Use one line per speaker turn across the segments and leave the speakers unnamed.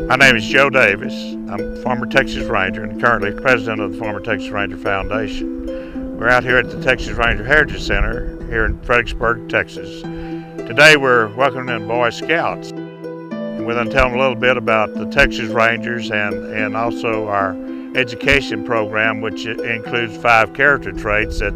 My name is Joe Davis. I'm a former Texas Ranger and currently president of the Former Texas Ranger Foundation. We're out here at the Texas Ranger Heritage Center here in Fredericksburg, Texas. Today we're welcoming in Boy Scouts. And we're going to tell them a little bit about the Texas Rangers and also our education program, which includes 5 character traits that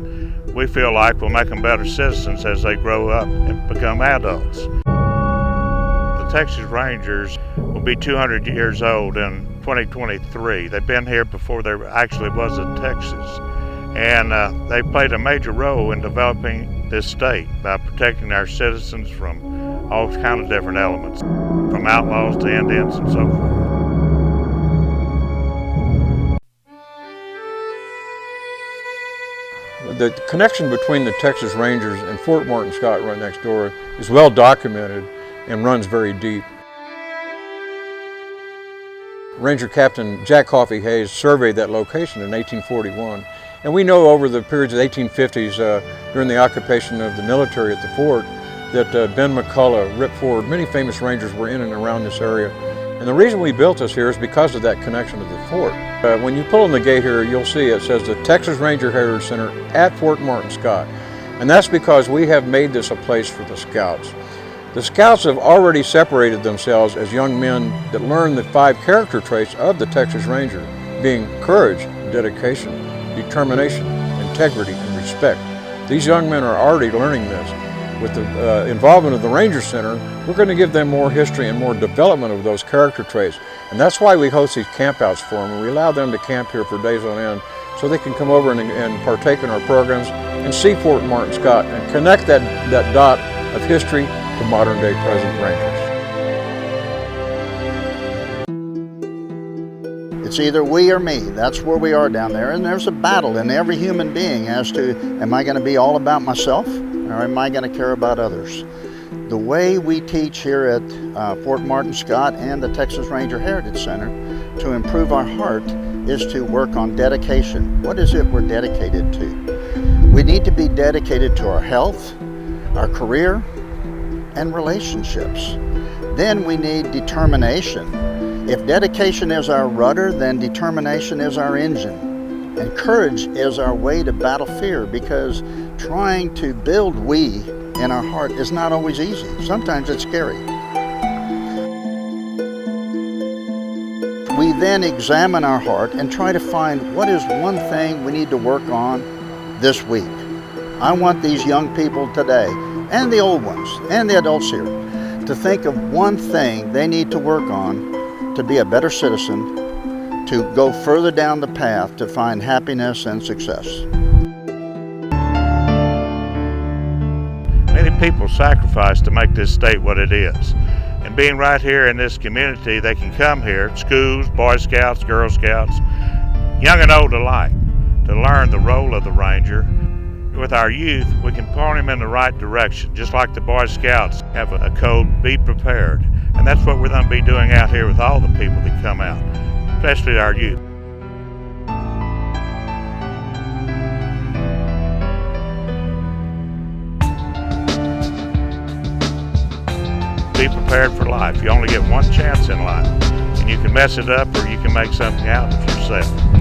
we feel like will make them better citizens as they grow up and become adults. The Texas Rangers will be 200 years old in 2023. They've been here before there actually was a Texas. And they played a major role in developing this state by protecting our citizens from all kinds of different elements, from outlaws to Indians and so forth.
The connection between the Texas Rangers and Fort Martin Scott right next door is well documented and runs very deep. Ranger Captain Jack Coffee Hayes surveyed that location in 1841. And we know over the periods of the 1850s, during the occupation of the military at the fort, that Ben McCullough, Rip Ford, many famous Rangers were in and around this area. And the reason we built this here is because of that connection to the fort. When you pull in the gate here, you'll see it says the Texas Ranger Heritage Center at Fort Martin Scott. And that's because we have made this a place for the Scouts. The Scouts have already separated themselves as young men that learn the 5 character traits of the Texas Ranger, being courage, dedication, determination, integrity, and respect. These young men are already learning this. With the involvement of the Ranger Center, we're going to give them more history and more development of those character traits. And that's why we host these campouts for them, and we allow them to camp here for days on end so they can come over and partake in our programs and see Fort Martin Scott and connect that dot of history to modern day present Rangers.
It's either we or me. That's where we are down there. And there's a battle in every human being as to, am I going to be all about myself or am I going to care about others? The way we teach here at Fort Martin Scott and the Texas Ranger Heritage Center to improve our heart is to work on dedication. What is it we're dedicated to? We need to be dedicated to our health, our career, and relationships. Then we need determination. If dedication is our rudder, then determination is our engine. And courage is our way to battle fear, because trying to build we in our heart is not always easy. Sometimes it's scary. We then examine our heart and try to find what is one thing we need to work on this week. I want these young people today, and the old ones, and the adults here, to think of one thing they need to work on to be a better citizen, to go further down the path to find happiness and success.
Many people sacrifice to make this state what it is. And being right here in this community, they can come here, schools, Boy Scouts, Girl Scouts, young and old alike, to learn the role of the Ranger. With our youth, we can point them in the right direction, just like the Boy Scouts have a code, be prepared. And that's what we're going to be doing out here with all the people that come out, especially our youth. Be prepared for life. You only get one chance in life, and you can mess it up or you can make something out of yourself.